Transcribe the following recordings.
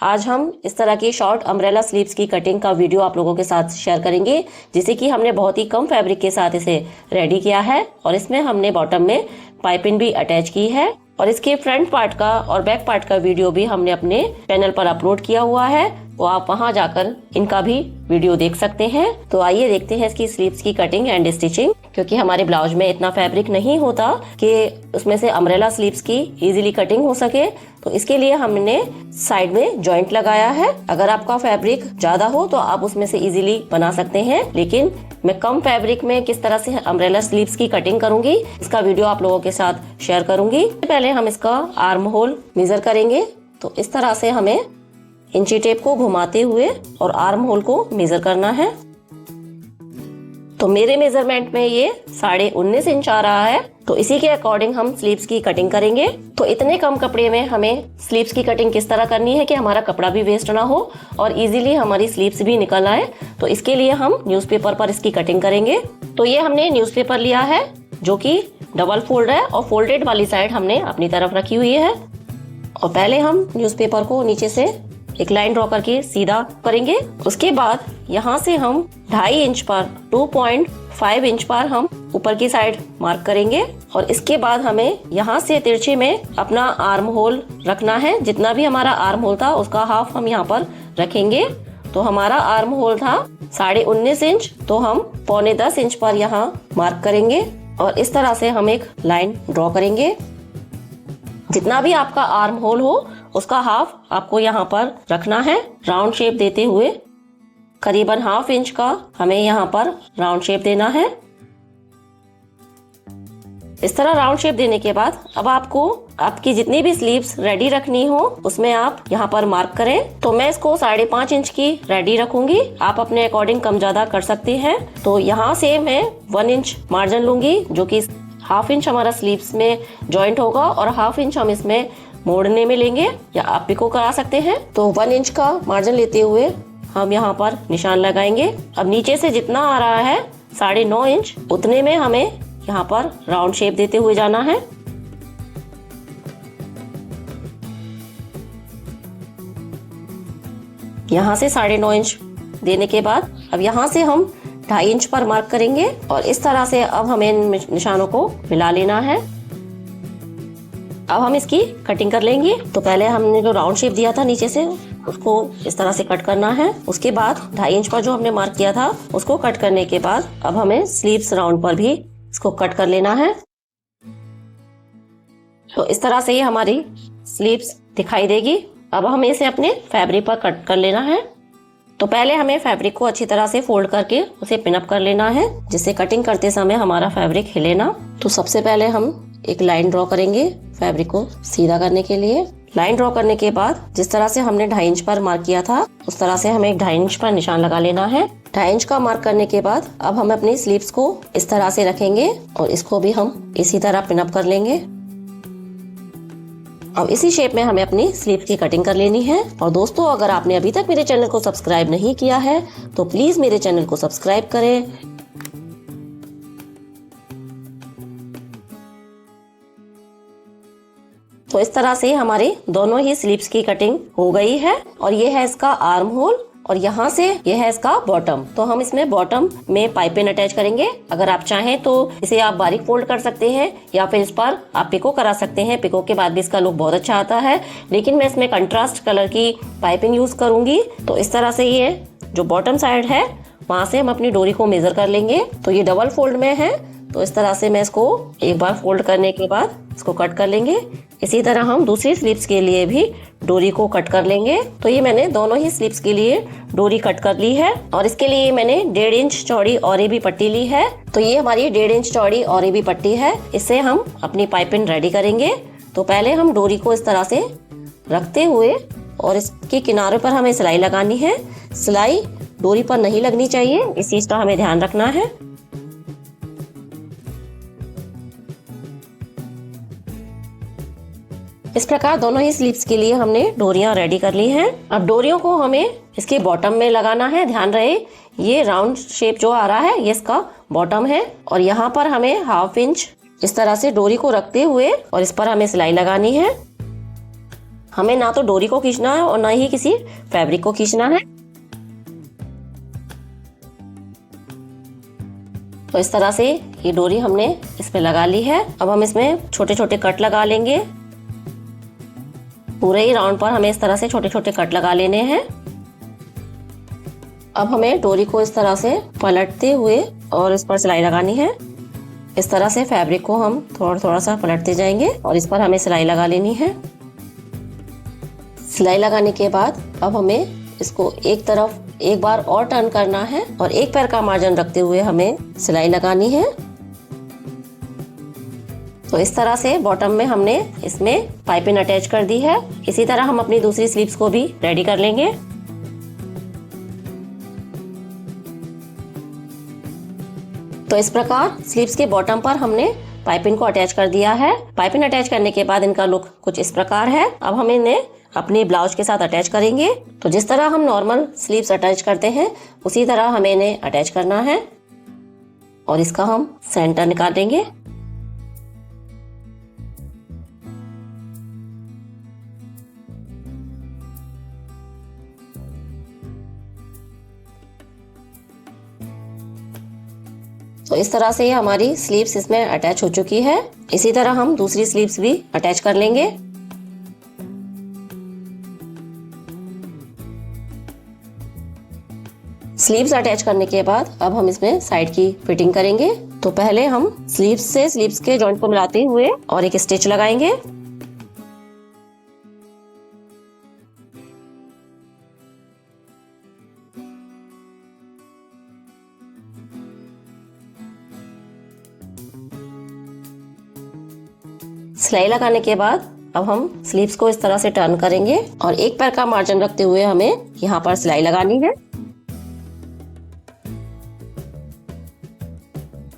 आज हम इस तरह की शॉर्ट अम्ब्रेला स्लीव्स की कटिंग का वीडियो आप लोगों के साथ शेयर करेंगे, जिसे कि हमने बहुत ही कम फैब्रिक के साथ इसे रेडी किया है। और इसमें हमने बॉटम में पाइपिंग भी अटैच की है और इसके फ्रंट पार्ट का और बैक पार्ट का वीडियो भी हमने अपने चैनल पर अपलोड किया हुआ है, तो आप वहां जाकर इनका भी वीडियो देख सकते हैं। तो आइए देखते हैं इसकी स्लीव्स की कटिंग एंड स्टिचिंग। क्योंकि हमारे ब्लाउज में इतना फैब्रिक नहीं होता कि उसमें से अम्ब्रेला स्लीव्स की इजीली कटिंग हो सके, तो इसके लिए हमने साइड में जॉइंट लगाया है। अगर आपका फैब्रिक ज्यादा हो तो आप उसमें से इजीली बना सकते हैं, लेकिन मैं कम फैब्रिक में किस तरह से अम्ब्रेला स्लीव्स की कटिंग करूंगी इसका वीडियो आप लोगों के साथ शेयर करूंगी। पहले हम इसका आर्म होल मेजर करेंगे। तो इस तरह से हमें इंची टेप को घुमाते हुए और आर्म होल को मेजर करना है। तो मेरे मेजरमेंट में ये 19.5 इंच आ रहा है, तो इसी के अकॉर्डिंग हम स्लीव्स की कटिंग करेंगे। तो इतने कम कपड़े में हमें स्लीव्स की कटिंग किस तरह करनी है कि हमारा कपड़ा भी वेस्ट ना हो और इजीली हमारी स्लीव्स भी निकल आए, तो इसके लिए हम न्यूज़पेपर पर इसकी कटिंग करेंगे। तो ये हमने न्यूज़पेपर लिया है जो कि डबल फोल्ड है और फोल्डेड वाली साइड हमने अपनी तरफ रखी हुई है। और पहले हम न्यूज़पेपर को नीचे से एक लाइन ड्रॉ करके सीधा करेंगे। उसके बाद यहाँ से हम 2.5 इंच पर 2.5 इंच पर हम ऊपर की साइड मार्क करेंगे और इसके बाद हमें यहाँ से तिरछे में अपना आर्म होल रखना है। जितना भी हमारा आर्म होल था उसका हाफ हम यहाँ पर रखेंगे। तो हमारा आर्म होल था 19.5 इंच, तो हम 9.25 इंच पर यहाँ मार्क करेंगे और इस तरह से हम एक लाइन ड्रॉ करेंगे। जितना भी आपका आर्म होल हो उसका हाफ आपको यहाँ पर रखना है। राउंड शेप देते हुए करीबन 1/2 इंच का हमें यहाँ पर राउंड शेप देना है। इस तरह राउंड शेप देने के बाद अब आपको आपकी जितनी भी स्लीव्स रेडी रखनी हो उसमें आप यहाँ पर मार्क करें। तो मैं इसको 5.5 इंच की रेडी रखूंगी, आप अपने अकॉर्डिंग कम ज्यादा कर सकते हैं। तो यहाँ से मैं 1 इंच मार्जिन लूंगी, जो कि 1/2 इंच हमारा स्लीव्स में जॉइंट होगा और 1/2 इंच हम इसमें मोड़ने में लेंगे, या आप पिको करा सकते हैं। तो 1 इंच का मार्जिन लेते हुए हम यहाँ पर निशान लगाएंगे। अब नीचे से जितना आ रहा है 9.5 इंच, उतने में हमें यहाँ पर राउंड शेप देते हुए जाना है। यहाँ से 9.5 इंच देने के बाद अब यहाँ से हम 2.5 इंच पर मार्क करेंगे और इस तरह से अब हमें इन निशानों को मिला लेना है। अब हम इसकी कटिंग कर लेंगे। तो पहले हमने जो राउंड शेप दिया था नीचे से उसको इस तरह से कट करना है। उसके बाद 2.5 इंच पर जो हमने मार्क किया था उसको कट करने के बाद अब हमें स्लीव्स राउंड पर भी इसको कट कर लेना है। तो इस तरह से ये हमारी स्लीव्स दिखाई देगी। अब हमें इसे अपने फैब्रिक पर कट कर लेना है। तो पहले हमें फैब्रिक को अच्छी तरह से फोल्ड करके उसे पिनअप कर लेना है, जिससे कटिंग करते समय हमारा फैब्रिक हिले ना। तो सबसे पहले हम एक लाइन ड्रॉ करेंगे फैब्रिक को सीधा करने के लिए। लाइन ड्रॉ करने के बाद जिस तरह से हमने 2.5 इंच पर मार्क किया था उस तरह से हमें 2.5 इंच पर निशान लगा लेना है। 2.5 इंच का मार्क करने के बाद अब हम अपनी स्लीव्स को इस तरह से रखेंगे और इसको भी हम इसी तरह पिनअप कर लेंगे। अब इसी शेप में हमें अपनी स्लीव की कटिंग कर लेनी है। और दोस्तों, अगर आपने अभी तक मेरे चैनल को सब्सक्राइब नहीं किया है तो प्लीज मेरे चैनल को सब्सक्राइब करें। तो इस तरह से हमारे दोनों ही स्लीव्स की कटिंग हो गई है और ये है इसका आर्म होल और यहाँ से यह है इसका बॉटम। तो हम इसमें बॉटम में पाइपिंग अटैच करेंगे। अगर आप चाहें तो इसे आप बारीक फोल्ड कर सकते हैं या फिर इस पर आप पिको करा सकते हैं। पिको के बाद भी इसका लुक बहुत अच्छा आता है, लेकिन मैं इसमें कंट्रास्ट कलर की पाइपिंग यूज करूंगी। तो इस तरह से ये जो बॉटम साइड है वहां से हम अपनी डोरी को मेजर कर लेंगे। तो ये डबल फोल्ड में है, तो इस तरह से मैं इसको एक बार फोल्ड करने के बाद इसको कट कर लेंगे। इसी तरह हम दूसरी स्लीव्स के लिए भी डोरी को कट कर लेंगे। तो ये मैंने दोनों ही स्लीव्स के लिए डोरी कट कर ली है और इसके लिए मैंने 1.5 इंच चौड़ी और भी पट्टी ली है। तो ये हमारी 1.5 इंच चौड़ी और भी पट्टी है, इससे हम अपनी पाइपिंग रेडी करेंगे। तो पहले हम डोरी को इस तरह से रखते हुए और इसके किनारों पर हमें सिलाई लगानी है। सिलाई डोरी पर नहीं लगनी चाहिए, इस चीज का हमें ध्यान रखना है। इस प्रकार दोनों ही स्लीव्स के लिए हमने डोरियां रेडी कर ली हैं। अब डोरियों को हमें इसके बॉटम में लगाना है। ध्यान रहे ये राउंड शेप जो आ रहा है ये इसका बॉटम है और यहाँ पर हमें 1/2 इंच इस तरह से डोरी को रखते हुए और इस पर हमें सिलाई लगानी है। हमें ना तो डोरी को खींचना है और ना ही किसी फैब्रिक को खींचना है। तो इस तरह से ये डोरी हमने इसमें लगा ली है। अब हम इसमें छोटे छोटे कट लगा लेंगे। पूरे ही राउंड पर हमें इस तरह से छोटे छोटे कट लगा लेने हैं। अब हमें डोरी को इस तरह से पलटते हुए और इस पर सिलाई लगानी है। इस तरह से फैब्रिक को हम थोड़ा थोड़ा सा पलटते जाएंगे और इस पर हमें सिलाई लगा लेनी है। सिलाई लगाने के बाद अब हमें इसको एक तरफ एक बार और टर्न करना है और एक पैर का मार्जिन रखते हुए हमें सिलाई लगानी है। तो इस तरह से बॉटम में हमने इसमें पाइपिंग अटैच कर दी है। इसी तरह हम अपनी दूसरी स्लीव्स को भी रेडी कर लेंगे। तो इस प्रकार स्लीव्स के बॉटम पर हमने पाइपिंग को अटैच कर दिया है। पाइपिंग अटैच करने के बाद इनका लुक कुछ इस प्रकार है। अब हम इन्हें अपनी ब्लाउज के साथ अटैच करेंगे। तो जिस तरह हम नॉर्मल स्लीव्स अटैच करते हैं उसी तरह हमें इन्हें अटैच करना है और इसका हम सेंटर निकाल देंगे। तो इस तरह से हमारी स्लीव्स इसमें अटैच हो चुकी है। इसी तरह हम दूसरी स्लीव्स भी अटैच कर लेंगे। स्लीव्स अटैच करने के बाद अब हम इसमें साइड की फिटिंग करेंगे। तो पहले हम स्लीव्स से स्लीव्स के जॉइंट को मिलाते हुए और एक स्टिच लगाएंगे। सिलाई लगाने के बाद अब हम स्लीव्स को इस तरह से टर्न करेंगे और एक पैर का मार्जिन रखते हुए हमें यहाँ पर सिलाई लगानी है।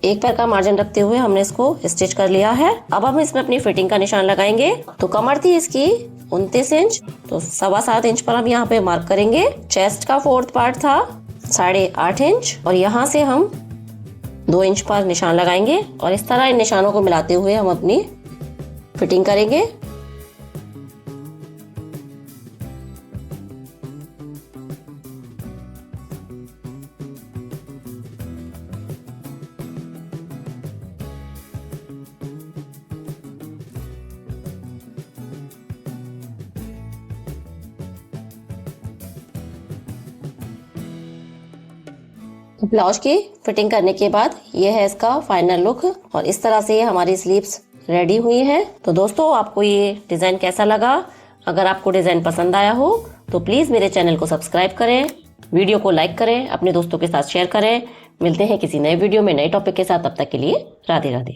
एक पैर का मार्जिन रखते हुए हमने इसको स्टिच कर लिया है। अब हम इसमें अपनी फिटिंग का निशान लगाएंगे। तो कमर थी इसकी 29 इंच, तो 7.25 इंच पर हम यहाँ पे मार्क करेंगे। चेस्ट का 4th पार्ट था 8.5 इंच और यहाँ से हम 2 इंच पर निशान लगाएंगे और इस तरह इन निशानों को मिलाते हुए हम अपनी फिटिंग करेंगे। ब्लाउज की फिटिंग करने के बाद ये है इसका फाइनल लुक और इस तरह से हमारी स्लीव्स रेडी हुई है। तो दोस्तों आपको ये डिज़ाइन कैसा लगा? अगर आपको डिज़ाइन पसंद आया हो तो प्लीज़ मेरे चैनल को सब्सक्राइब करें, वीडियो को लाइक करें, अपने दोस्तों के साथ शेयर करें। मिलते हैं किसी नए वीडियो में नए टॉपिक के साथ। तब तक के लिए राधे राधे।